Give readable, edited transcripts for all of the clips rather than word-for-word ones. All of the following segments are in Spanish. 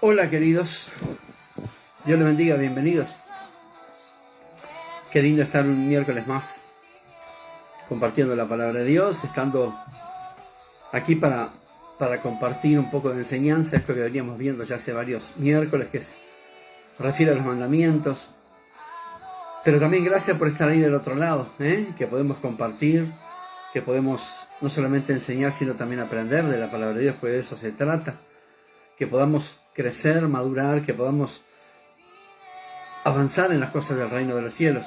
Hola queridos, Dios les bendiga, bienvenidos. Qué lindo estar un miércoles más compartiendo la palabra de Dios, estando aquí para compartir un poco de enseñanza, esto que veníamos viendo ya hace varios miércoles, que se refiere a los mandamientos. Pero también gracias por estar ahí del otro lado, que podemos compartir, que podemos no solamente enseñar, sino también aprender de la palabra de Dios, pues de eso se trata. Que podamos crecer, madurar, que podamos avanzar en las cosas del reino de los cielos.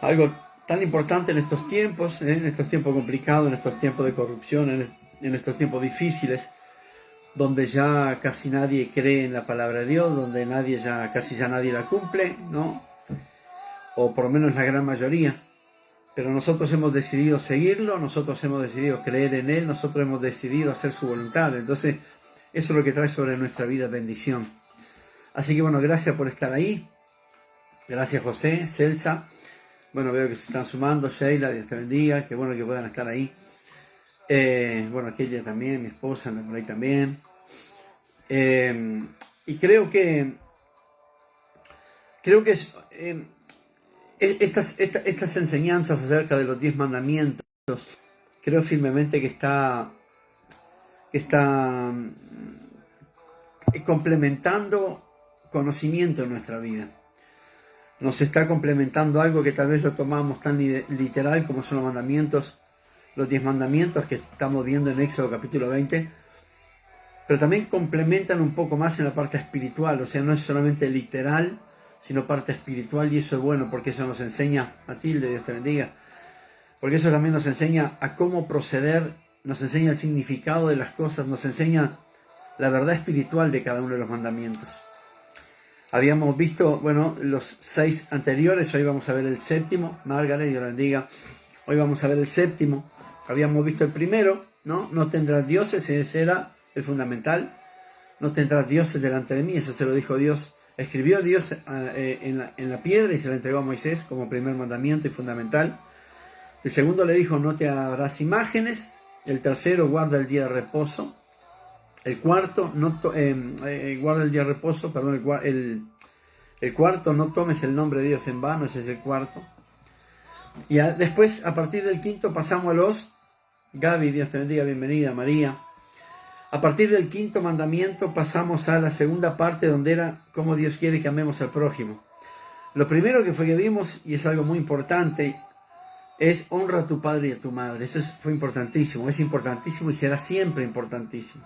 Algo tan importante en estos tiempos complicados, en estos tiempos de corrupción, en estos tiempos difíciles, donde ya casi nadie cree en la palabra de Dios, donde casi nadie la cumple, ¿no? O por lo menos la gran mayoría. Pero nosotros hemos decidido seguirlo, nosotros hemos decidido creer en Él, nosotros hemos decidido hacer su voluntad. Entonces, eso es lo que trae sobre nuestra vida bendición. Así que bueno, gracias por estar ahí. Gracias José, Celsa. Bueno, veo que se están sumando. Sheila, Dios te bendiga. Qué bueno que puedan estar ahí. Bueno, aquella también, mi esposa, anda por ahí también. Y creo que estas enseñanzas acerca de los 10 mandamientos, creo firmemente que está complementando conocimiento en nuestra vida. Nos está complementando algo que tal vez lo tomamos tan literal como son los mandamientos, los 10 mandamientos que estamos viendo en Éxodo capítulo 20, pero también complementan un poco más en la parte espiritual, o sea, no es solamente literal, sino parte espiritual, y eso es bueno porque eso nos enseña, Matilde, Dios te bendiga, porque eso también nos enseña a cómo proceder, nos enseña el significado de las cosas, nos enseña la verdad espiritual de cada uno de los mandamientos. Habíamos visto, bueno, los 6 anteriores, hoy vamos a ver el séptimo. Margaret, Dios la bendiga. Hoy vamos a ver el séptimo. Habíamos visto el primero, ¿no? No tendrás dioses, ese era el fundamental. No tendrás dioses delante de mí, eso se lo dijo Dios. Escribió Dios en la piedra y se la entregó a Moisés como primer mandamiento y fundamental. El segundo le dijo, no te harás imágenes. El tercero, guarda el día de reposo. El cuarto, guarda el día de reposo, perdón, el cuarto, no tomes el nombre de Dios en vano, ese es el cuarto. Y después, a partir del quinto, pasamos a los, Gaby, Dios te bendiga, bienvenida, María. A partir del quinto mandamiento pasamos a la segunda parte, donde era cómo Dios quiere que amemos al prójimo. Lo primero que vimos, y es algo muy importante, es honra a tu padre y a tu madre. Eso fue importantísimo, es importantísimo y será siempre importantísimo.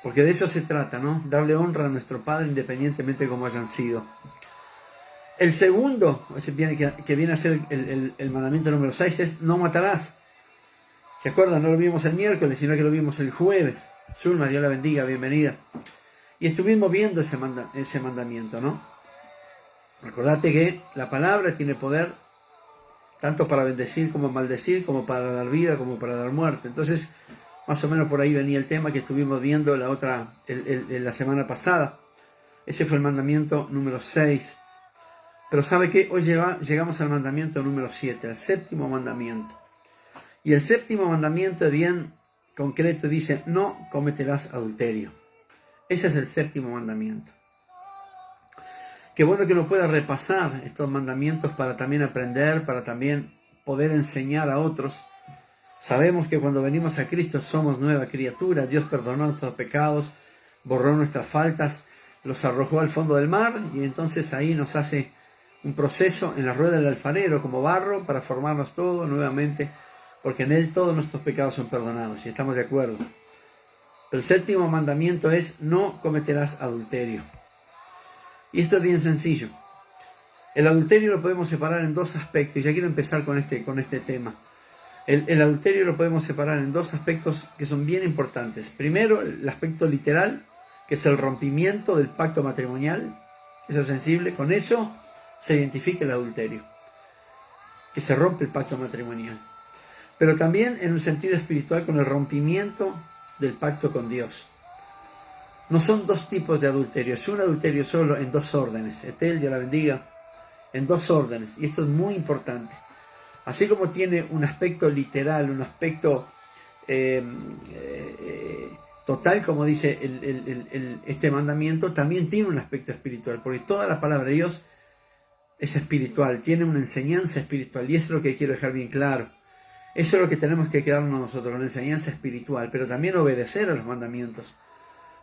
Porque de eso se trata, ¿no? Darle honra a nuestro Padre independientemente de cómo hayan sido. El segundo, que viene a ser el mandamiento número 6, es no matarás. ¿Se acuerdan? No lo vimos el miércoles, sino que lo vimos el jueves. Zulma, Dios la bendiga, bienvenida. Y estuvimos viendo ese mandamiento, ¿no? Recordate que la palabra tiene poder tanto para bendecir como maldecir, como para dar vida, como para dar muerte. Entonces, más o menos por ahí venía el tema que estuvimos viendo la semana pasada. Ese fue el mandamiento número 6. Pero ¿sabe qué? Hoy llegamos al mandamiento número 7, al séptimo mandamiento. Y el séptimo mandamiento bien concreto dice, no cometerás adulterio. Ese es el séptimo mandamiento. Qué bueno que uno pueda repasar estos mandamientos para también aprender, para también poder enseñar a otros. Sabemos que cuando venimos a Cristo somos nueva criatura. Dios perdonó nuestros pecados, borró nuestras faltas, los arrojó al fondo del mar y entonces ahí nos hace un proceso en la rueda del alfarero como barro para formarnos todo nuevamente, porque en Él todos nuestros pecados son perdonados y estamos de acuerdo. El séptimo mandamiento es no cometerás adulterio. Y esto es bien sencillo. El adulterio lo podemos separar en dos aspectos. Ya quiero empezar con este tema. El adulterio lo podemos separar en dos aspectos que son bien importantes. Primero, el aspecto literal, que es el rompimiento del pacto matrimonial. Eso es sensible. Con eso se identifica el adulterio, que se rompe el pacto matrimonial. Pero también en un sentido espiritual, con el rompimiento del pacto con Dios. No son dos tipos de adulterio, es un adulterio solo en dos órdenes. Etel, Dios la bendiga, en dos órdenes. Y esto es muy importante. Así como tiene un aspecto literal, un aspecto total, como dice este mandamiento, también tiene un aspecto espiritual, porque toda la palabra de Dios es espiritual, tiene una enseñanza espiritual, y eso es lo que quiero dejar bien claro. Eso es lo que tenemos que quedarnos nosotros, una enseñanza espiritual, pero también obedecer a los mandamientos,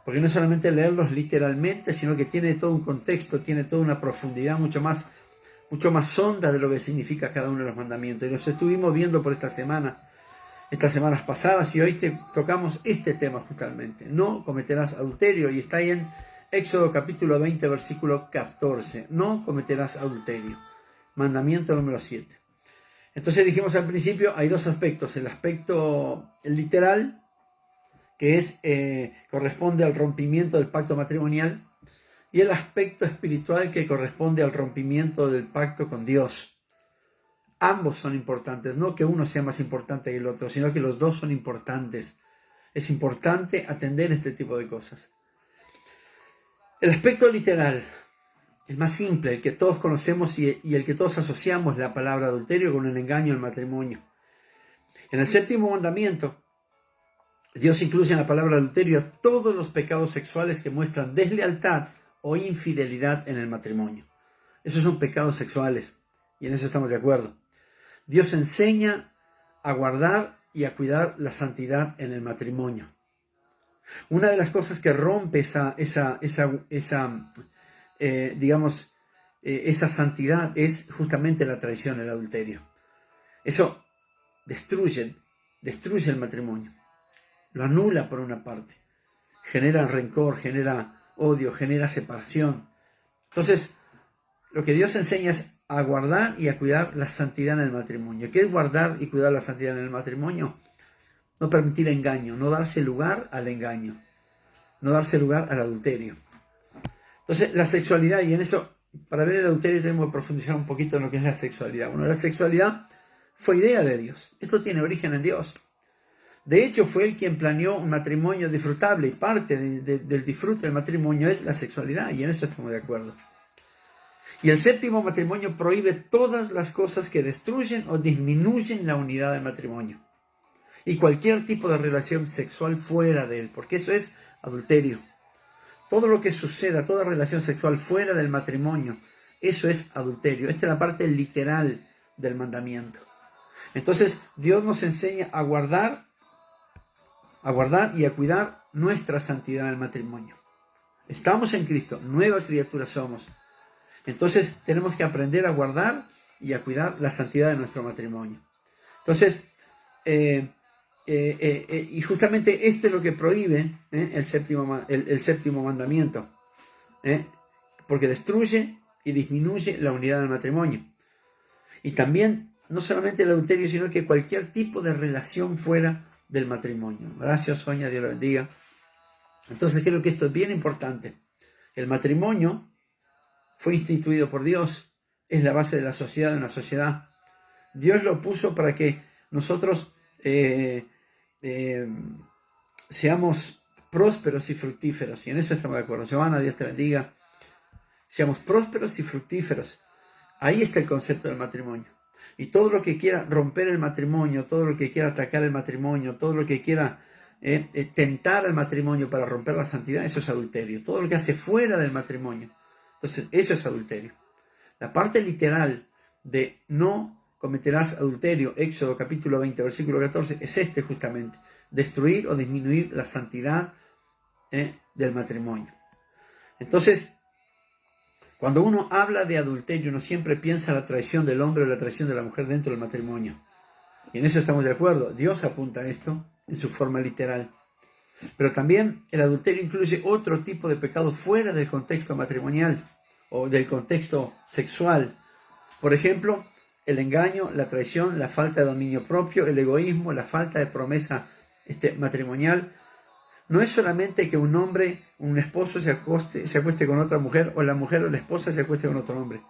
porque no es solamente leerlos literalmente, sino que tiene todo un contexto, tiene toda una profundidad mucho más honda de lo que significa cada uno de los mandamientos. Y los estuvimos viendo por estas semanas pasadas, y hoy tocamos este tema justamente. No cometerás adulterio, y está ahí en Éxodo capítulo 20, versículo 14. No cometerás adulterio. Mandamiento número 7. Entonces dijimos al principio, hay dos aspectos. El aspecto literal, que corresponde al rompimiento del pacto matrimonial, y el aspecto espiritual, que corresponde al rompimiento del pacto con Dios. Ambos son importantes, no que uno sea más importante que el otro, sino que los dos son importantes. Es importante atender este tipo de cosas. El aspecto literal, el más simple, el que todos conocemos y el que todos asociamos la palabra adulterio con el engaño al matrimonio. En el séptimo mandamiento, Dios incluye en la palabra adulterio todos los pecados sexuales que muestran deslealtad o infidelidad en el matrimonio. Esos son pecados sexuales, y en eso estamos de acuerdo. Dios enseña a guardar y a cuidar la santidad en el matrimonio. Una de las cosas que rompe esa santidad es justamente la traición, el adulterio. Eso destruye el matrimonio, lo anula por una parte, genera rencor, genera odio, genera separación. Entonces, lo que Dios enseña es a guardar y a cuidar la santidad en el matrimonio. ¿Qué es guardar y cuidar la santidad en el matrimonio? No permitir engaño, no darse lugar al engaño, no darse lugar al adulterio. Entonces, la sexualidad, y en eso, para ver el adulterio tenemos que profundizar un poquito en lo que es la sexualidad. Bueno, la sexualidad fue idea de Dios. Esto tiene origen en Dios. De hecho, fue Él quien planeó un matrimonio disfrutable, y parte del disfrute del matrimonio es la sexualidad, y en eso estamos de acuerdo. Y el séptimo matrimonio prohíbe todas las cosas que destruyen o disminuyen la unidad del matrimonio, y cualquier tipo de relación sexual fuera de él, porque eso es adulterio. Todo lo que suceda, toda relación sexual fuera del matrimonio, eso es adulterio. Esta es la parte literal del mandamiento. Entonces, Dios nos enseña a guardar y a cuidar nuestra santidad en el matrimonio. Estamos en Cristo, nueva criatura somos. Entonces, tenemos que aprender a guardar y a cuidar la santidad de nuestro matrimonio. Entonces, y justamente esto es lo que prohíbe el séptimo mandamiento, porque destruye y disminuye la unidad del matrimonio. Y también, no solamente el adulterio, sino que cualquier tipo de relación fuera del matrimonio. Gracias, Sonia, Dios la bendiga. Entonces creo que esto es bien importante. El matrimonio fue instituido por Dios, es la base de la sociedad, de una sociedad. Dios lo puso para que nosotros seamos prósperos y fructíferos, y en eso estamos de acuerdo. Giovanna, Dios te bendiga. Seamos prósperos y fructíferos. Ahí está el concepto del matrimonio. Y todo lo que quiera romper el matrimonio, todo lo que quiera atacar el matrimonio, todo lo que quiera tentar al matrimonio para romper la santidad, eso es adulterio. Todo lo que hace fuera del matrimonio, entonces eso es adulterio. La parte literal de no cometerás adulterio, Éxodo capítulo 20, versículo 14, es justamente, destruir o disminuir la santidad del matrimonio. Entonces, cuando uno habla de adulterio, uno siempre piensa en la traición del hombre o la traición de la mujer dentro del matrimonio. Y en eso estamos de acuerdo. Dios apunta a esto en su forma literal. Pero también el adulterio incluye otro tipo de pecado fuera del contexto matrimonial o del contexto sexual. Por ejemplo, el engaño, la traición, la falta de dominio propio, el egoísmo, la falta de promesa matrimonial. No es solamente que un hombre, un esposo se acueste con otra mujer, o la mujer o la esposa se acueste con otro hombre,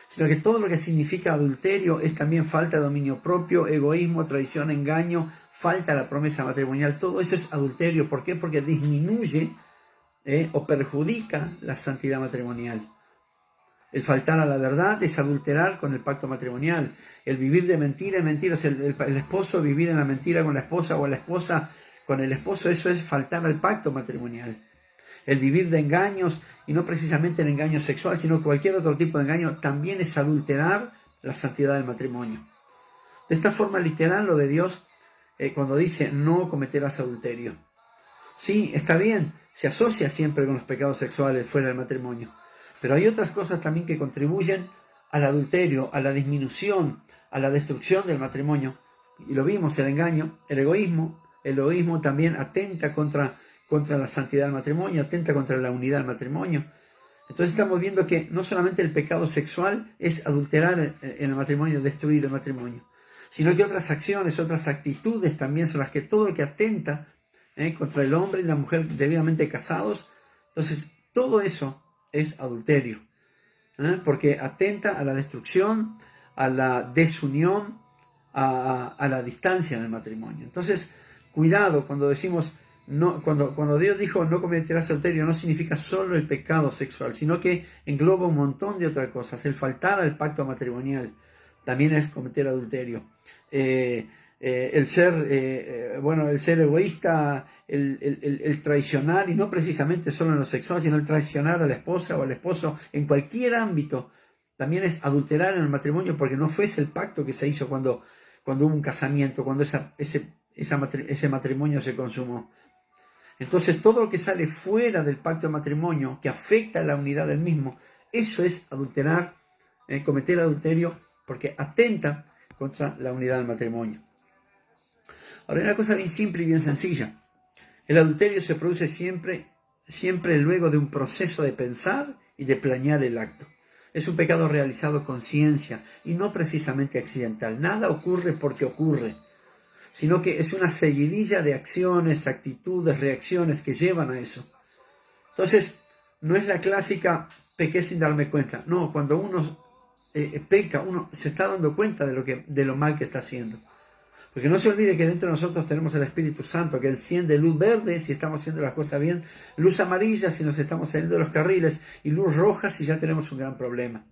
sino que todo lo que significa adulterio es también falta de dominio propio, egoísmo, traición, engaño, falta de la promesa matrimonial. Todo eso es adulterio. ¿Por qué? Porque disminuye o perjudica la santidad matrimonial. El faltar a la verdad es adulterar con el pacto matrimonial. El vivir de mentira en mentiras, el esposo vivir en la mentira con la esposa, o la esposa con el esposo, eso es faltar al pacto matrimonial. El vivir de engaños, y no precisamente el engaño sexual, sino cualquier otro tipo de engaño, también es adulterar la santidad del matrimonio. De esta forma literal lo de Dios, cuando dice no cometerás adulterio. Sí, está bien, se asocia siempre con los pecados sexuales fuera del matrimonio, pero hay otras cosas también que contribuyen al adulterio, a la disminución, a la destrucción del matrimonio. Y lo vimos, el engaño, el egoísmo. El egoísmo también atenta contra la santidad del matrimonio, atenta contra la unidad del matrimonio. Entonces estamos viendo que no solamente el pecado sexual es adulterar en el matrimonio, destruir el matrimonio, sino que otras acciones, otras actitudes también son las que todo lo que atenta contra el hombre y la mujer debidamente casados. Entonces todo eso es adulterio, porque atenta a la destrucción, a la desunión, a la distancia en el matrimonio. Entonces cuidado cuando decimos no, cuando Dios dijo no cometerás adulterio, no significa solo el pecado sexual, sino que engloba un montón de otras cosas. El faltar al pacto matrimonial también es cometer adulterio. El ser egoísta, el traicionar, y no precisamente solo en lo sexual, sino el traicionar a la esposa o al esposo en cualquier ámbito, también es adulterar en el matrimonio, porque no fue ese el pacto que se hizo cuando hubo un casamiento, cuando ese matrimonio se consumó. Entonces todo lo que sale fuera del pacto de matrimonio, que afecta a la unidad del mismo, eso es adulterar, cometer adulterio, porque atenta contra la unidad del matrimonio. Ahora, hay una cosa bien simple y bien sencilla. El adulterio se produce siempre luego de un proceso de pensar y de planear el acto. Es un pecado realizado con ciencia y no precisamente accidental. Nada ocurre porque ocurre, sino que es una seguidilla de acciones, actitudes, reacciones que llevan a eso. Entonces, no es la clásica pequé sin darme cuenta. No, cuando uno peca, uno se está dando cuenta de lo mal que está haciendo. Porque no se olvide que dentro de nosotros tenemos el Espíritu Santo que enciende luz verde si estamos haciendo las cosas bien, luz amarilla si nos estamos saliendo de los carriles y luz roja si ya tenemos un gran problema.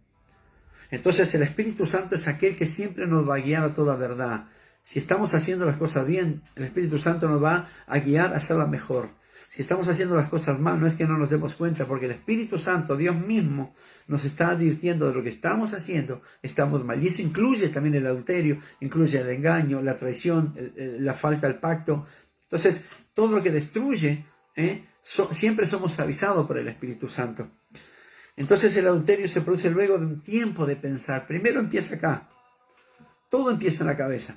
Entonces el Espíritu Santo es aquel que siempre nos va a guiar a toda verdad. Si estamos haciendo las cosas bien, el Espíritu Santo nos va a guiar a hacerlas mejor. Si estamos haciendo las cosas mal, no es que no nos demos cuenta, porque el Espíritu Santo, Dios mismo, nos está advirtiendo de lo que estamos haciendo, estamos mal. Y eso incluye también el adulterio, incluye el engaño, la traición, la falta al pacto. Entonces, todo lo que destruye, siempre somos avisados por el Espíritu Santo. Entonces el adulterio se produce luego de un tiempo de pensar. Primero empieza acá. Todo empieza en la cabeza.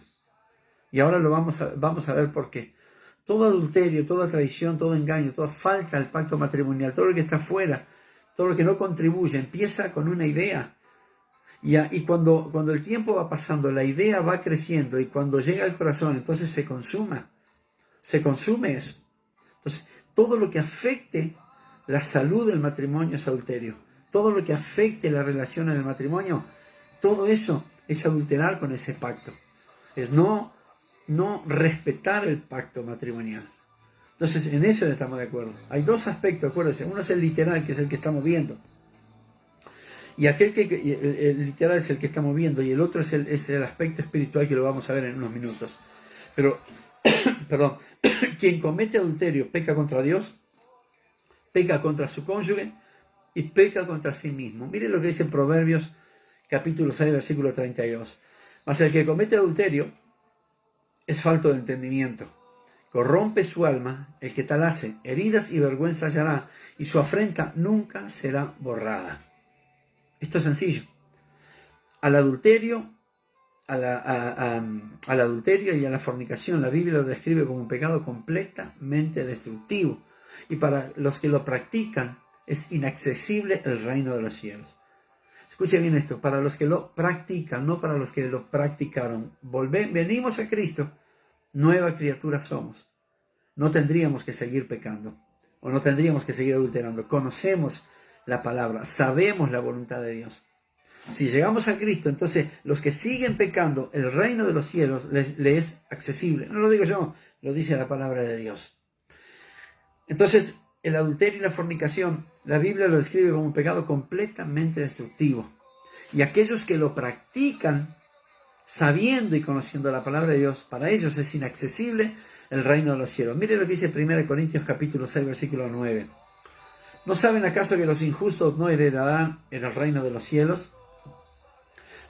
Y ahora lo vamos a ver por qué. Todo adulterio, toda traición, todo engaño, toda falta al pacto matrimonial, todo lo que está fuera, todo lo que no contribuye, empieza con una idea. Y cuando el tiempo va pasando, la idea va creciendo, y cuando llega al corazón, entonces se consume eso. Entonces, todo lo que afecte la salud del matrimonio es adulterio. Todo lo que afecte la relación en el matrimonio, todo eso es adulterar con ese pacto. Es no respetar el pacto matrimonial. Entonces, en eso estamos de acuerdo. Hay dos aspectos, acuérdense. Uno es el literal, que es el que estamos viendo. Y el literal es el que estamos viendo. Y el otro es el aspecto espiritual, que lo vamos a ver en unos minutos. Pero, perdón, quien comete adulterio peca contra Dios, peca contra su cónyuge y peca contra sí mismo. Miren lo que dice en Proverbios, capítulo 6, versículo 32. Mas el que comete adulterio es falto de entendimiento. Corrompe su alma el que tal hace. Heridas y vergüenza hallará, y su afrenta nunca será borrada. Esto es sencillo. Al adulterio y a la fornicación, la Biblia lo describe como un pecado completamente destructivo. Y para los que lo practican, es inaccesible el reino de los cielos. Escuche bien esto, para los que lo practican, no para los que lo practicaron. Venimos a Cristo, nueva criatura somos. No tendríamos que seguir pecando, o no tendríamos que seguir adulterando. Conocemos la palabra, sabemos la voluntad de Dios. Si llegamos a Cristo, entonces los que siguen pecando, el reino de los cielos les es accesible. No lo digo yo, lo dice la palabra de Dios. Entonces, el adulterio y la fornicación, la Biblia lo describe como un pecado completamente destructivo. Y aquellos que lo practican, sabiendo y conociendo la palabra de Dios, para ellos es inaccesible el reino de los cielos. Mire lo que dice 1 Corintios capítulo 6, versículo 9. ¿No saben acaso que los injustos no heredarán en el reino de los cielos?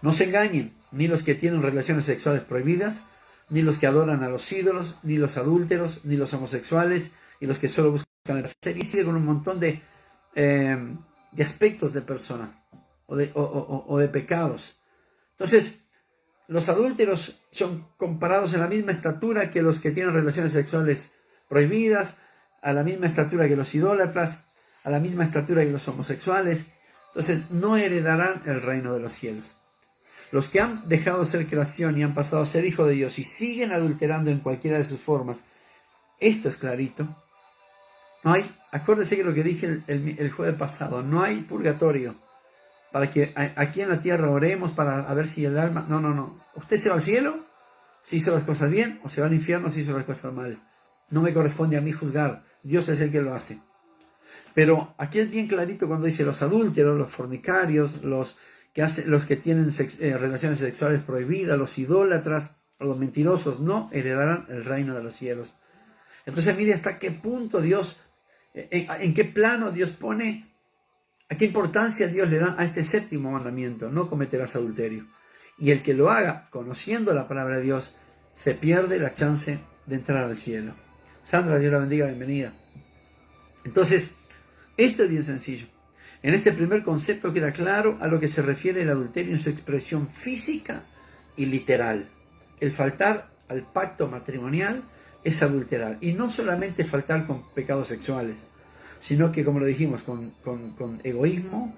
No se engañen, ni los que tienen relaciones sexuales prohibidas, ni los que adoran a los ídolos, ni los adúlteros, ni los homosexuales, y los que solo buscan el placer. Y sigue con un montón de aspectos de personas o de pecados. Entonces, los adúlteros son comparados en la misma estatura que los que tienen relaciones sexuales prohibidas, a la misma estatura que los idólatras, a la misma estatura que los homosexuales. Entonces, no heredarán el reino de los cielos. Los que han dejado de ser creación y han pasado a ser hijos de Dios y siguen adulterando en cualquiera de sus formas, esto es clarito. No hay, acuérdese que lo que dije el jueves pasado, no hay purgatorio para que aquí en la tierra oremos para ver si el alma... No. Usted se va al cielo si hizo las cosas bien, o se va al infierno si hizo las cosas mal. No me corresponde a mí juzgar. Dios es el que lo hace. Pero aquí es bien clarito cuando dice los adúlteros, los fornicarios, los que tienen relaciones sexuales prohibidas, los idólatras, los mentirosos, no heredarán el reino de los cielos. Entonces mire hasta qué punto Dios, en qué plano Dios pone, a qué importancia Dios le da a este séptimo mandamiento: no cometerás adulterio. Y el que lo haga conociendo la palabra de Dios se pierde la chance de entrar al cielo. Sandra, Dios la bendiga, bienvenida. Entonces, esto es bien sencillo. En este primer concepto queda claro a lo que se refiere el adulterio en su expresión física y literal. El faltar al pacto matrimonial es adulterar. Y no solamente faltar con pecados sexuales, sino que, como lo dijimos, con egoísmo,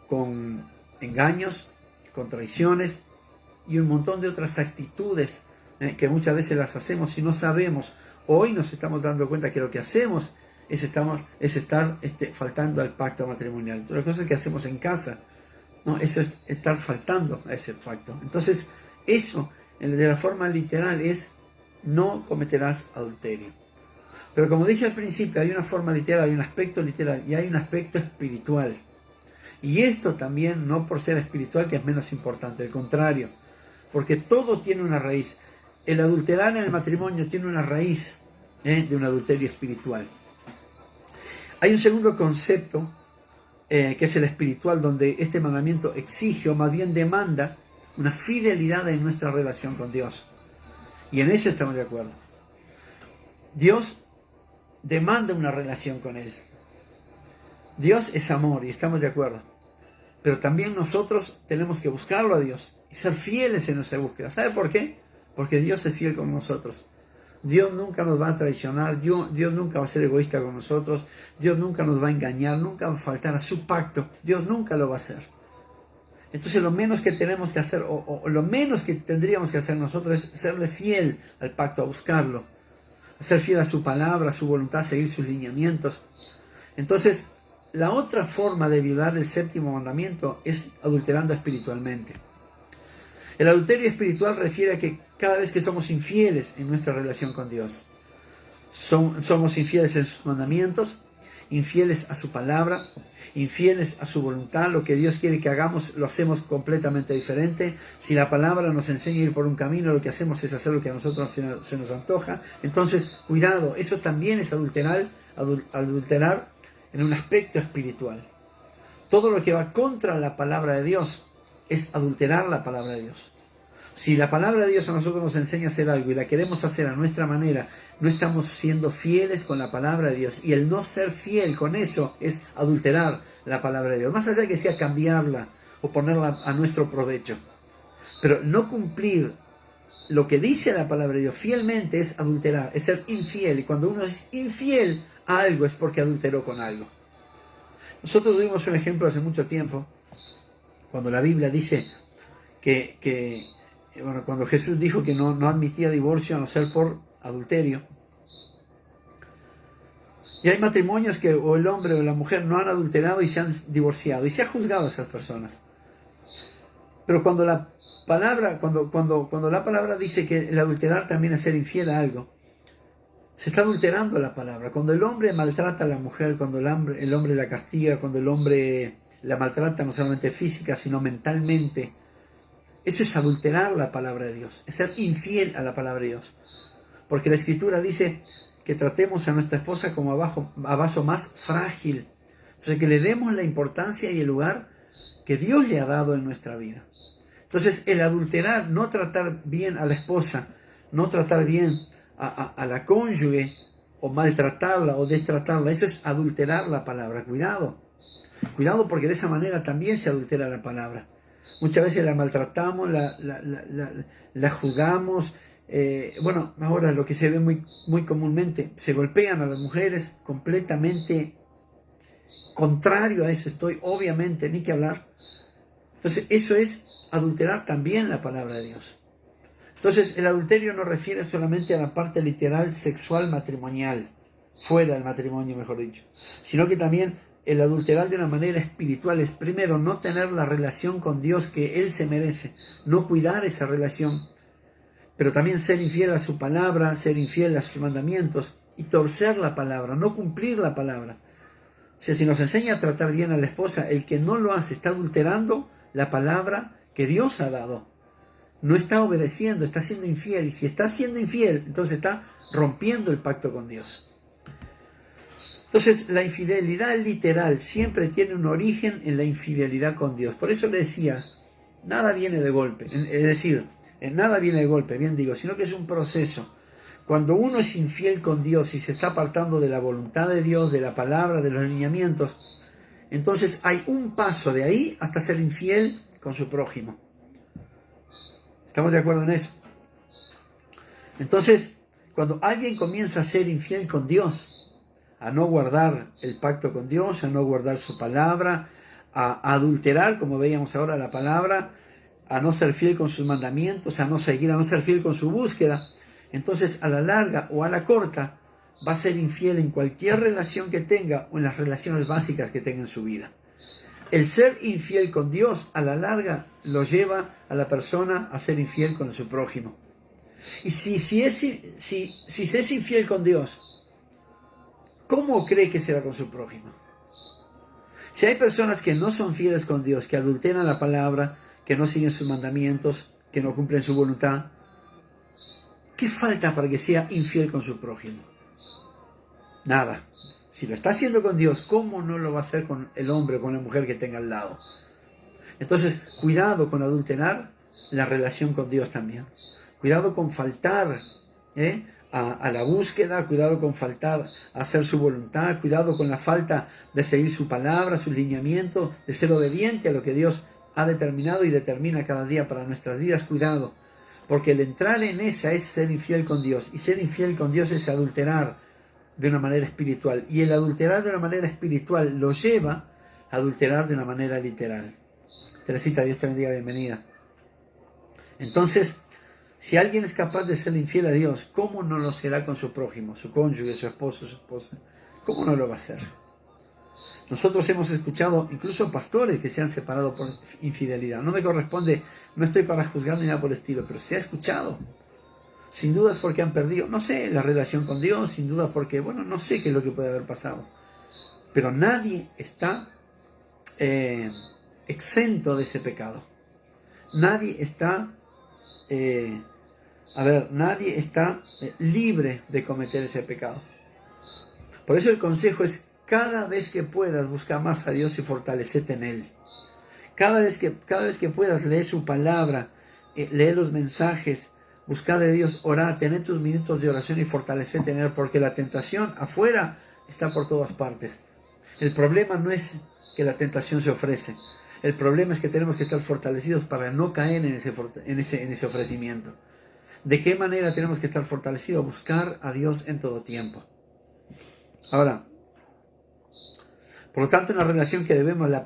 con engaños, con traiciones y un montón de otras actitudes que muchas veces las hacemos y no sabemos. Hoy nos estamos dando cuenta que lo que hacemos es estar faltando al pacto matrimonial. Entonces, las cosas que hacemos en casa, ¿no? Eso es estar faltando a ese pacto. Entonces, eso, de la forma literal, es: no cometerás adulterio. Pero como dije al principio, hay una forma literal, hay un aspecto literal y hay un aspecto espiritual. Y esto también, no por ser espiritual, que es menos importante, al contrario, porque todo tiene una raíz. El adulterar en el matrimonio tiene una raíz de un adulterio espiritual. Hay un segundo concepto, que es el espiritual, donde este mandamiento exige, o más bien demanda, una fidelidad en nuestra relación con Dios. Y en eso estamos de acuerdo. Dios demanda una relación con Él. Dios es amor y estamos de acuerdo. Pero también nosotros tenemos que buscarlo a Dios y ser fieles en nuestra búsqueda. ¿Sabe por qué? Porque Dios es fiel con nosotros. Dios nunca nos va a traicionar, Dios nunca va a ser egoísta con nosotros, Dios nunca nos va a engañar, nunca va a faltar a su pacto, Dios nunca lo va a hacer. Entonces lo menos que tenemos que hacer, o lo menos que tendríamos que hacer nosotros, es serle fiel al pacto, a buscarlo, a ser fiel a su palabra, a su voluntad, a seguir sus lineamientos. Entonces, la otra forma de violar el séptimo mandamiento es adulterando espiritualmente. El adulterio espiritual refiere a que cada vez que somos infieles en nuestra relación con Dios, somos infieles en sus mandamientos, infieles a su palabra, infieles a su voluntad. Lo que Dios quiere que hagamos lo hacemos completamente diferente. Si la palabra nos enseña a ir por un camino, lo que hacemos es hacer lo que a nosotros se nos antoja. Entonces, cuidado, eso también es adulterar en un aspecto espiritual. Todo lo que va contra la palabra de Dios es adulterar la palabra de Dios. Si la palabra de Dios a nosotros nos enseña a hacer algo y la queremos hacer a nuestra manera, no estamos siendo fieles con la palabra de Dios. Y el no ser fiel con eso es adulterar la palabra de Dios. Más allá de que sea cambiarla o ponerla a nuestro provecho. Pero no cumplir lo que dice la palabra de Dios fielmente es adulterar, es ser infiel. Y cuando uno es infiel a algo es porque adulteró con algo. Nosotros tuvimos un ejemplo hace mucho tiempo, cuando la Biblia dice cuando Jesús dijo que no admitía divorcio a no ser por adulterio. Y hay matrimonios que o el hombre o la mujer no han adulterado y se han divorciado. Y se ha juzgado a esas personas. Pero cuando la palabra dice que el adulterar también es ser infiel a algo, se está adulterando la palabra. Cuando el hombre maltrata a la mujer, cuando el hombre la castiga, cuando el hombre la maltrata no solamente física, sino mentalmente, eso es adulterar la palabra de Dios, es ser infiel a la palabra de Dios. Porque la Escritura dice que tratemos a nuestra esposa como a vaso más frágil. Entonces, que le demos la importancia y el lugar que Dios le ha dado en nuestra vida. Entonces, el adulterar, no tratar bien a la esposa, no tratar bien a la cónyuge, o maltratarla o destratarla, eso es adulterar la palabra. Cuidado, cuidado, porque de esa manera también se adultera la palabra. Muchas veces la maltratamos, la juzgamos. Bueno, ahora lo que se ve muy comúnmente, se golpean a las mujeres, completamente contrario a eso estoy, obviamente, ni que hablar. Entonces, eso es adulterar también la palabra de Dios. Entonces, el adulterio no refiere solamente a la parte literal sexual matrimonial, fuera del matrimonio, mejor dicho, sino que también el adulterar de una manera espiritual es, primero, no tener la relación con Dios que Él se merece, no cuidar esa relación, pero también ser infiel a su palabra, ser infiel a sus mandamientos y torcer la palabra, no cumplir la palabra. O sea, si nos enseña a tratar bien a la esposa, el que no lo hace está adulterando la palabra que Dios ha dado. No está obedeciendo, está siendo infiel. Y si está siendo infiel, entonces está rompiendo el pacto con Dios. Entonces, la infidelidad literal siempre tiene un origen en la infidelidad con Dios. Por eso le decía, nada viene de golpe. Es decir, nada viene de golpe, bien digo, sino que es un proceso. Cuando uno es infiel con Dios y se está apartando de la voluntad de Dios, de la palabra, de los lineamientos, entonces hay un paso de ahí hasta ser infiel con su prójimo. ¿Estamos de acuerdo en eso? Entonces, cuando alguien comienza a ser infiel con Dios, a no guardar el pacto con Dios, a no guardar su palabra, a adulterar, como veíamos ahora la palabra, a no ser fiel con sus mandamientos, a no seguir, a no ser fiel con su búsqueda, entonces a la larga o a la corta va a ser infiel en cualquier relación que tenga o en las relaciones básicas que tenga en su vida. El ser infiel con Dios a la larga lo lleva a la persona a ser infiel con su prójimo. Y si se es infiel con Dios, ¿cómo cree que será con su prójimo? Si hay personas que no son fieles con Dios, que adulteran la palabra, que no siguen sus mandamientos, que no cumplen su voluntad, ¿qué falta para que sea infiel con su prójimo? Nada. Si lo está haciendo con Dios, ¿cómo no lo va a hacer con el hombre o con la mujer que tenga al lado? Entonces, cuidado con adulterar la relación con Dios también. Cuidado con faltar a la búsqueda, cuidado con faltar a hacer su voluntad, cuidado con la falta de seguir su palabra, sus lineamientos, de ser obediente a lo que Dios ha determinado y determina cada día para nuestras vidas. Cuidado, porque el entrar en esa es ser infiel con Dios, y ser infiel con Dios es adulterar de una manera espiritual, y el adulterar de una manera espiritual lo lleva a adulterar de una manera literal. Teresita, Dios te bendiga, bienvenida. Entonces, si alguien es capaz de ser infiel a Dios, ¿cómo no lo será con su prójimo, su cónyuge, su esposo, su esposa? ¿Cómo no lo va a hacer? Nosotros hemos escuchado incluso pastores que se han separado por infidelidad. No me corresponde, no estoy para juzgar ni nada por el estilo, pero se ha escuchado. Sin duda es porque han perdido, no sé, la relación con Dios, sin duda porque, bueno, no sé qué es lo que puede haber pasado. Pero nadie está exento de ese pecado. Nadie está, nadie está libre de cometer ese pecado. Por eso el consejo es, cada vez que puedas, busca más a Dios y fortalecete en Él. Cada vez que puedas, lee su palabra, lee los mensajes, busca de Dios, orá, tener tus minutos de oración y fortalecete en Él, porque la tentación afuera está por todas partes. El problema no es que la tentación se ofrece. El problema es que tenemos que estar fortalecidos para no caer en ese ofrecimiento. ¿De qué manera tenemos que estar fortalecidos? Buscar a Dios en todo tiempo. Ahora, por lo tanto, la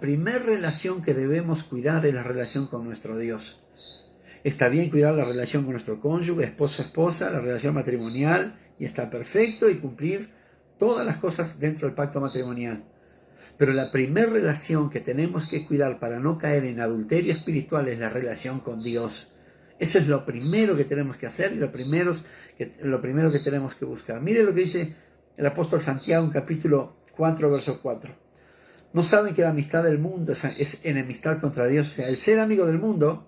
primera relación que debemos cuidar es la relación con nuestro Dios. Está bien cuidar la relación con nuestro cónyuge, esposo-esposa, la relación matrimonial, y está perfecto, y cumplir todas las cosas dentro del pacto matrimonial. Pero la primera relación que tenemos que cuidar para no caer en adulterio espiritual es la relación con Dios. Eso es lo primero que tenemos que hacer y lo primero que tenemos que buscar. Mire lo que dice el apóstol Santiago en capítulo 4, verso 4. ¿No saben que la amistad del mundo es enemistad contra Dios? O sea, el ser amigo del mundo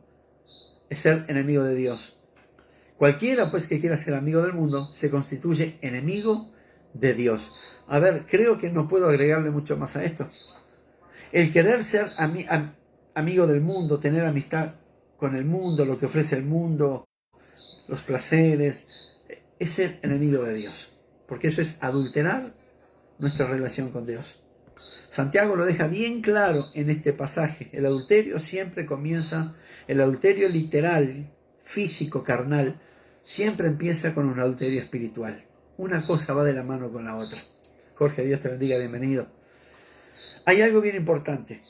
es ser enemigo de Dios. Cualquiera pues que quiera ser amigo del mundo se constituye enemigo de Dios. A ver, creo que no puedo agregarle mucho más a esto. El querer ser amigo del mundo, tener amistad con el mundo, lo que ofrece el mundo, los placeres, es ser enemigo de Dios. Porque eso es adulterar nuestra relación con Dios. Santiago lo deja bien claro en este pasaje. El adulterio siempre comienza, el adulterio literal, físico, carnal, siempre empieza con un adulterio espiritual. Una cosa va de la mano con la otra. Jorge, Dios te bendiga, bienvenido. Hay algo bien importante.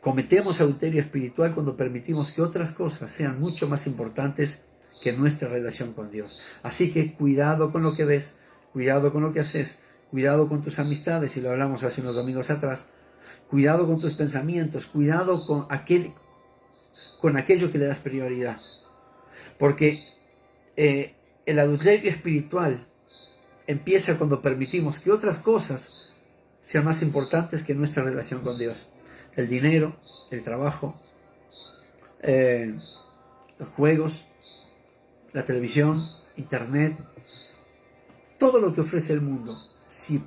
Cometemos adulterio espiritual cuando permitimos que otras cosas sean mucho más importantes que nuestra relación con Dios. Así que cuidado con lo que ves, cuidado con lo que haces, cuidado con tus amistades, y lo hablamos hace unos domingos atrás. Cuidado con tus pensamientos, cuidado con aquello que le das prioridad. Porque el adulterio espiritual empieza cuando permitimos que otras cosas sean más importantes que nuestra relación con Dios. El dinero, el trabajo, los juegos, la televisión, internet, todo lo que ofrece el mundo. Si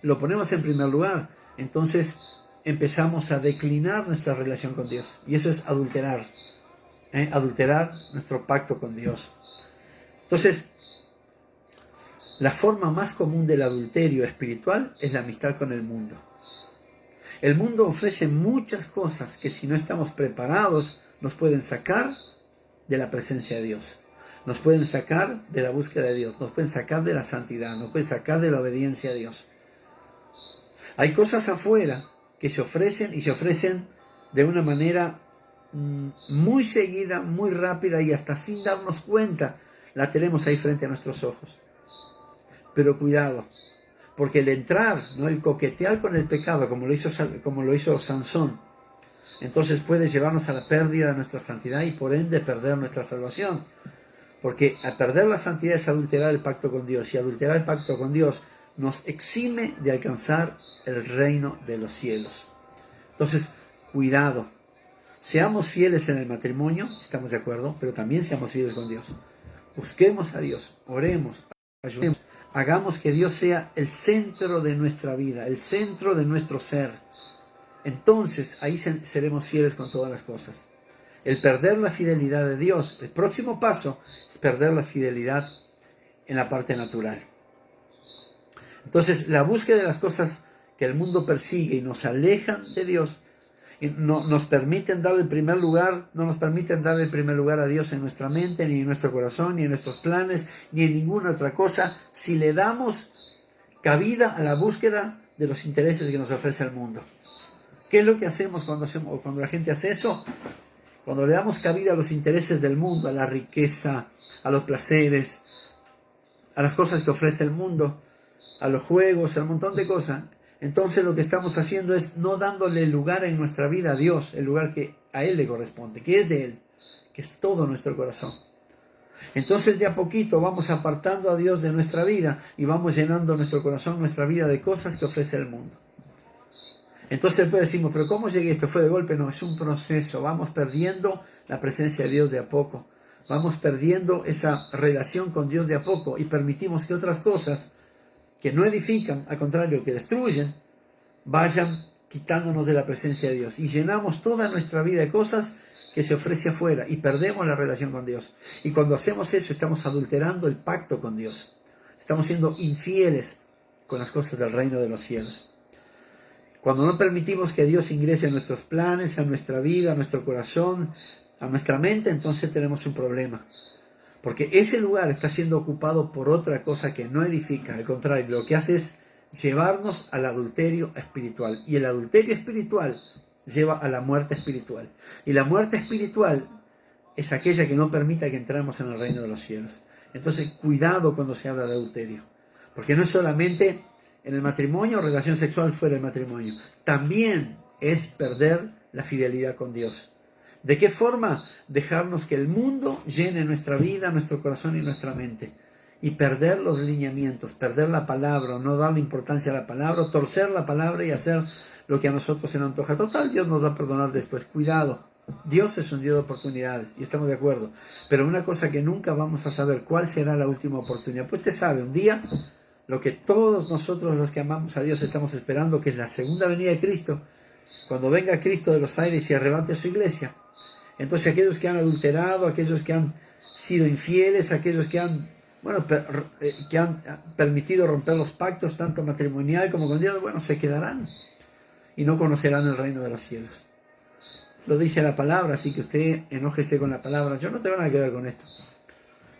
lo ponemos en primer lugar, entonces empezamos a declinar nuestra relación con Dios. Y eso es adulterar. Adulterar nuestro pacto con Dios. Entonces, la forma más común del adulterio espiritual es la amistad con el mundo. El mundo ofrece muchas cosas que, si no estamos preparados, nos pueden sacar de la presencia de Dios. Nos pueden sacar de la búsqueda de Dios. Nos pueden sacar de la santidad. Nos pueden sacar de la obediencia a Dios. Hay cosas afuera que se ofrecen, y se ofrecen de una manera muy seguida, muy rápida, y hasta sin darnos cuenta la tenemos ahí frente a nuestros ojos. Pero cuidado, porque el entrar, ¿no?, el coquetear con el pecado, como lo hizo Sansón, entonces puede llevarnos a la pérdida de nuestra santidad y por ende perder nuestra salvación. Porque al perder la santidad es adulterar el pacto con Dios, y adulterar el pacto con Dios nos exime de alcanzar el reino de los cielos. Entonces, cuidado. Seamos fieles en el matrimonio, estamos de acuerdo, pero también seamos fieles con Dios. Busquemos a Dios, oremos, ayudemos, hagamos que Dios sea el centro de nuestra vida, el centro de nuestro ser. Entonces, ahí seremos fieles con todas las cosas. El perder la fidelidad de Dios, el próximo paso es perder la fidelidad en la parte natural. Entonces, la búsqueda de las cosas que el mundo persigue y nos alejan de Dios, y no nos permiten dar el primer lugar, no nos permiten dar el primer lugar a Dios en nuestra mente, ni en nuestro corazón, ni en nuestros planes, ni en ninguna otra cosa, si le damos cabida a la búsqueda de los intereses que nos ofrece el mundo. ¿Qué es lo que hacemos cuando la gente hace eso? Cuando le damos cabida a los intereses del mundo, a la riqueza, a los placeres, a las cosas que ofrece el mundo, a los juegos, a un montón de cosas, entonces lo que estamos haciendo es no dándole lugar en nuestra vida a Dios, el lugar que a Él le corresponde, que es de Él, que es todo nuestro corazón. Entonces de a poquito vamos apartando a Dios de nuestra vida y vamos llenando nuestro corazón, nuestra vida, de cosas que ofrece el mundo. Entonces después decimos, pero ¿cómo llegué a esto? ¿Fue de golpe? No, es un proceso. Vamos perdiendo la presencia de Dios de a poco. Vamos perdiendo esa relación con Dios de a poco y permitimos que otras cosas que no edifican, al contrario, que destruyen, vayan quitándonos de la presencia de Dios. Y llenamos toda nuestra vida de cosas que se ofrece afuera y perdemos la relación con Dios. Y cuando hacemos eso, estamos adulterando el pacto con Dios. Estamos siendo infieles con las cosas del reino de los cielos. Cuando no permitimos que Dios ingrese a nuestros planes, a nuestra vida, a nuestro corazón, a nuestra mente, entonces tenemos un problema. Porque ese lugar está siendo ocupado por otra cosa que no edifica. Al contrario, lo que hace es llevarnos al adulterio espiritual. Y el adulterio espiritual lleva a la muerte espiritual. Y la muerte espiritual es aquella que no permita que entremos en el reino de los cielos. Entonces, cuidado cuando se habla de adulterio. Porque no es solamente en el matrimonio, relación sexual fuera del matrimonio. También es perder la fidelidad con Dios. ¿De qué forma? Dejarnos que el mundo llene nuestra vida, nuestro corazón y nuestra mente. Y perder los lineamientos, perder la palabra, no darle importancia a la palabra, torcer la palabra y hacer lo que a nosotros se nos antoja. Total, Dios nos va a perdonar después. Cuidado. Dios es un Dios de oportunidades y estamos de acuerdo. Pero una cosa que nunca vamos a saber, ¿cuál será la última oportunidad? Pues usted sabe, un día, lo que todos nosotros los que amamos a Dios estamos esperando, que es la segunda venida de Cristo, cuando venga Cristo de los aires y arrebate a su iglesia. Entonces aquellos que han adulterado, aquellos que han sido infieles, aquellos que han permitido romper los pactos, tanto matrimonial como con Dios, bueno, se quedarán y no conocerán el reino de los cielos. Lo dice la palabra, así que usted enójese con la palabra. Yo no tengo nada que ver con esto.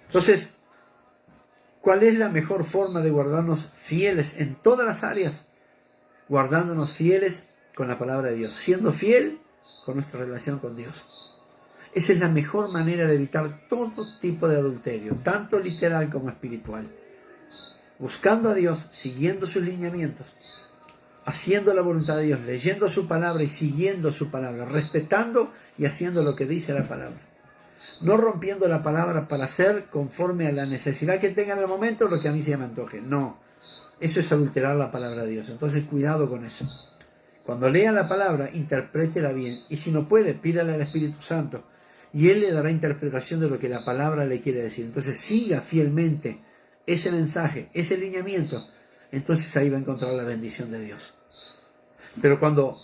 Entonces, ¿cuál es la mejor forma de guardarnos fieles en todas las áreas? Guardándonos fieles con la palabra de Dios, siendo fiel con nuestra relación con Dios. Esa es la mejor manera de evitar todo tipo de adulterio, tanto literal como espiritual. Buscando a Dios, siguiendo sus lineamientos, haciendo la voluntad de Dios, leyendo su palabra y siguiendo su palabra, respetando y haciendo lo que dice la palabra. No rompiendo la palabra para hacer conforme a la necesidad que tenga en el momento lo que a mí se me antoje. No, eso es adulterar la palabra de Dios. Entonces cuidado con eso. Cuando lea la palabra, interprétela bien. Y si no puede, pídale al Espíritu Santo. Y Él le dará interpretación de lo que la palabra le quiere decir. Entonces siga fielmente ese mensaje, ese lineamiento. Entonces ahí va a encontrar la bendición de Dios. Pero cuando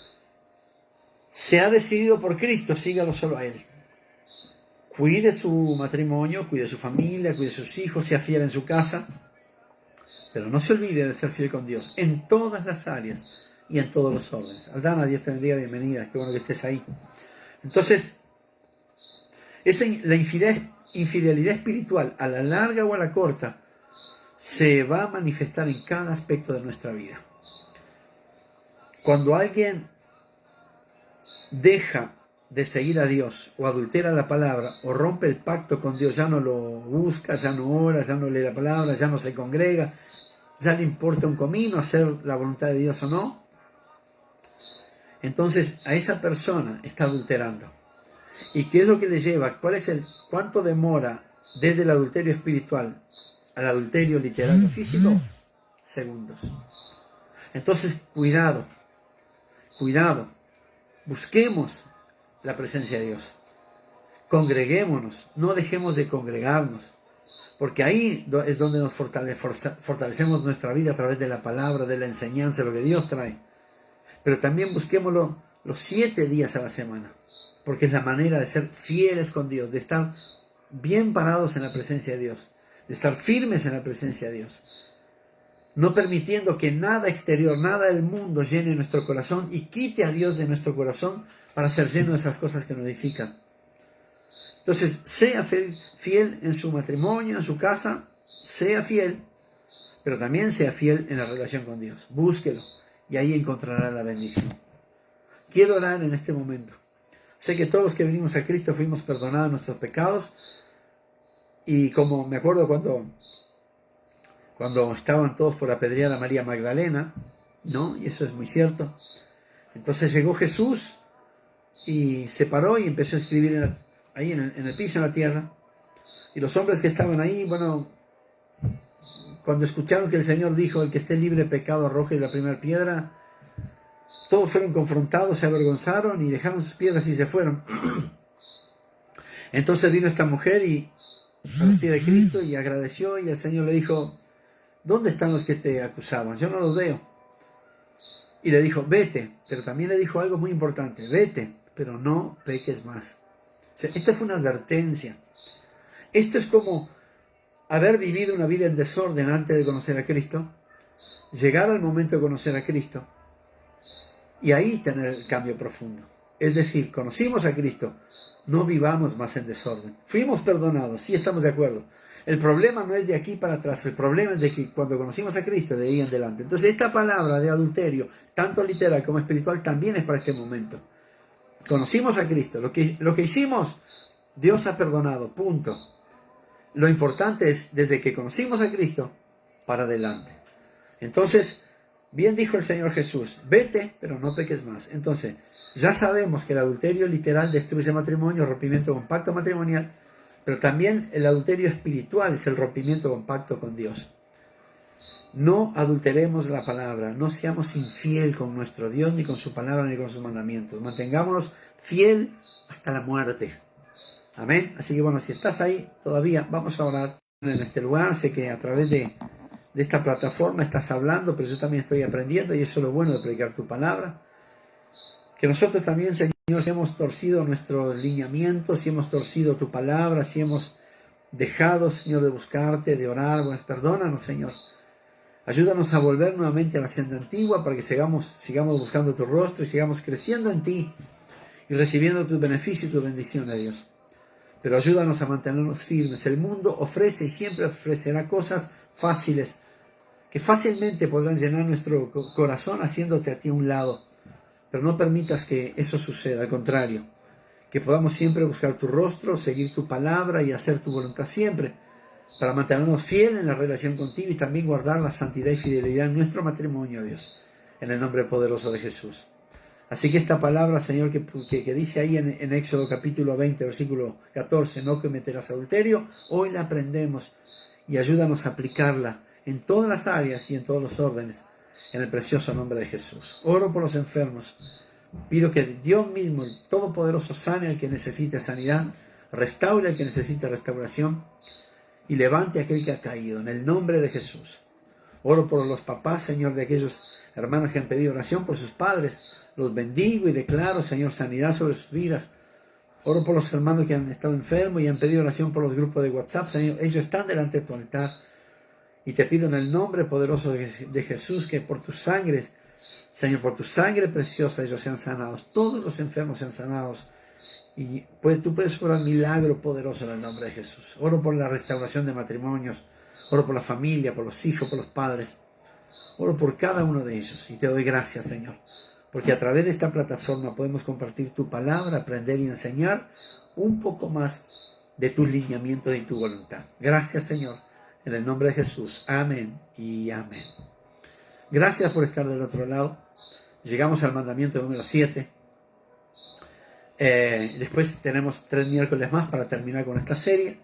se ha decidido por Cristo, sígalo solo a Él. Cuide su matrimonio, cuide su familia, cuide sus hijos, sea fiel en su casa. Pero no se olvide de ser fiel con Dios en todas las áreas y en todos los órdenes. Aldana, Dios te bendiga, bienvenida, qué bueno que estés ahí. Entonces, la infidelidad espiritual, a la larga o a la corta, se va a manifestar en cada aspecto de nuestra vida. Cuando alguien deja de seguir a Dios, o adultera la palabra, o rompe el pacto con Dios, ya no lo busca, ya no ora, ya no lee la palabra, ya no se congrega, ya le importa un comino hacer la voluntad de Dios o no, entonces a esa persona está adulterando. ¿Y qué es lo que le lleva? ¿Cuánto demora desde el adulterio espiritual al adulterio literal o físico? Segundos. Entonces, cuidado, busquemos la presencia de Dios. Congreguémonos, no dejemos de congregarnos, porque ahí es donde nos fortalecemos nuestra vida a través de la palabra, de la enseñanza, lo que Dios trae. Pero también busquémoslo los 7 días a la semana, porque es la manera de ser fieles con Dios, de estar bien parados en la presencia de Dios, de estar firmes en la presencia de Dios, no permitiendo que nada exterior, nada del mundo llene nuestro corazón y quite a Dios de nuestro corazón para ser lleno de esas cosas que nos edifican. Entonces, sea fiel en su matrimonio, en su casa, sea fiel, pero también sea fiel en la relación con Dios. Búsquelo y ahí encontrará la bendición. Quiero orar en este momento. Sé que todos los que venimos a Cristo fuimos perdonados nuestros pecados, y como me acuerdo cuando estaban todos por apedrear a María Magdalena, ¿no? Y eso es muy cierto. Entonces llegó Jesús y se paró y empezó a escribir ahí en el piso, en la tierra. Y los hombres que estaban ahí, bueno, cuando escucharon que el Señor dijo, el que esté libre de pecado arroje la primera piedra, todos fueron confrontados, se avergonzaron y dejaron sus piedras y se fueron. Entonces vino esta mujer a los pies de Cristo y agradeció, y el Señor le dijo, ¿dónde están los que te acusaban? Yo no los veo. Y le dijo, vete, pero también le dijo algo muy importante, vete, pero no peques más. O sea, esta fue una advertencia. Esto es como haber vivido una vida en desorden antes de conocer a Cristo, llegar al momento de conocer a Cristo y ahí tener el cambio profundo. Es decir, conocimos a Cristo, no vivamos más en desorden. Fuimos perdonados, sí, estamos de acuerdo. El problema no es de aquí para atrás, el problema es de que cuando conocimos a Cristo, de ahí en adelante. Entonces esta palabra de adulterio, tanto literal como espiritual, también es para este momento. Conocimos a Cristo, lo que hicimos, Dios ha perdonado, punto. Lo importante es, desde que conocimos a Cristo, para adelante. Entonces, bien dijo el Señor Jesús, vete, pero no peques más. Entonces, ya sabemos que el adulterio literal destruye matrimonio, rompimiento con pacto matrimonial, pero también el adulterio espiritual es el rompimiento con pacto con Dios. No adulteremos la palabra, no seamos infiel con nuestro Dios, ni con su palabra, ni con sus mandamientos. Mantengámonos fiel hasta la muerte. Amén. Así que bueno, si estás ahí todavía, vamos a orar en este lugar. Sé que a través de esta plataforma estás hablando, pero yo también estoy aprendiendo y eso es lo bueno de predicar tu palabra. Que nosotros también, Señor, si hemos torcido nuestros lineamientos, si hemos torcido tu palabra, si hemos dejado, Señor, de buscarte, de orar, pues perdónanos, Señor. Ayúdanos a volver nuevamente a la senda antigua para que sigamos buscando tu rostro y sigamos creciendo en ti y recibiendo tus beneficios y tu bendición, Dios. Pero ayúdanos a mantenernos firmes. El mundo ofrece y siempre ofrecerá cosas fáciles que fácilmente podrán llenar nuestro corazón haciéndote a ti a un lado. Pero no permitas que eso suceda, al contrario, que podamos siempre buscar tu rostro, seguir tu palabra y hacer tu voluntad siempre, para mantenernos fieles en la relación contigo y también guardar la santidad y fidelidad en nuestro matrimonio, Dios, en el nombre poderoso de Jesús. Así que esta palabra, Señor, que dice ahí en Éxodo capítulo 20, versículo 14, no cometerás adulterio, hoy la aprendemos y ayúdanos a aplicarla en todas las áreas y en todos los órdenes, en el precioso nombre de Jesús. Oro por los enfermos. Pido que Dios mismo, el Todopoderoso, sane al que necesite sanidad, restaure al que necesite restauración y levante a aquel que ha caído, en el nombre de Jesús. Oro por los papás, Señor, de aquellas hermanas que han pedido oración por sus padres. Los bendigo y declaro, Señor, sanidad sobre sus vidas. Oro por los hermanos que han estado enfermos y han pedido oración por los grupos de WhatsApp, Señor. Ellos están delante de tu altar. Y te pido en el nombre poderoso de Jesús que por tu sangre, Señor, por tu sangre preciosa, ellos sean sanados. Todos los enfermos sean sanados. Y tú puedes orar milagro poderoso en el nombre de Jesús. Oro por la restauración de matrimonios. Oro por la familia, por los hijos, por los padres. Oro por cada uno de ellos. Y te doy gracias, Señor. Porque a través de esta plataforma podemos compartir tu palabra, aprender y enseñar un poco más de tus lineamientos y tu voluntad. Gracias, Señor. En el nombre de Jesús. Amén y amén. Gracias por estar del otro lado. Llegamos al mandamiento número 7. Después tenemos 3 miércoles más para terminar con esta serie.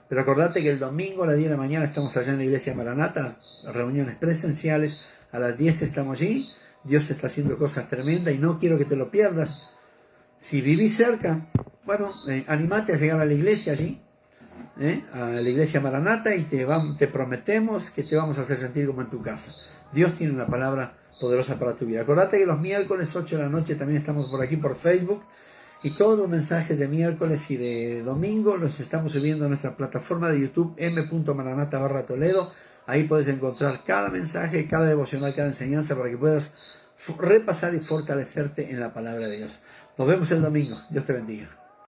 Pero acordate que el domingo a las 10 de la mañana estamos allá en la iglesia Maranata, reuniones presenciales. A las 10 estamos allí. Dios está haciendo cosas tremendas y no quiero que te lo pierdas. Si vivís cerca, bueno, animate a llegar a la iglesia allí, a la iglesia Maranata, y te prometemos que te vamos a hacer sentir como en tu casa. Dios tiene una palabra poderosa para tu vida. Acordate que los miércoles 8 de la noche también estamos por aquí por Facebook, y todos los mensajes de miércoles y de domingo los estamos subiendo a nuestra plataforma de YouTube m.maranata/Toledo. Ahí puedes encontrar cada mensaje, cada devocional, cada enseñanza para que puedas repasar y fortalecerte en la palabra de Dios. Nos vemos el domingo. Dios te bendiga.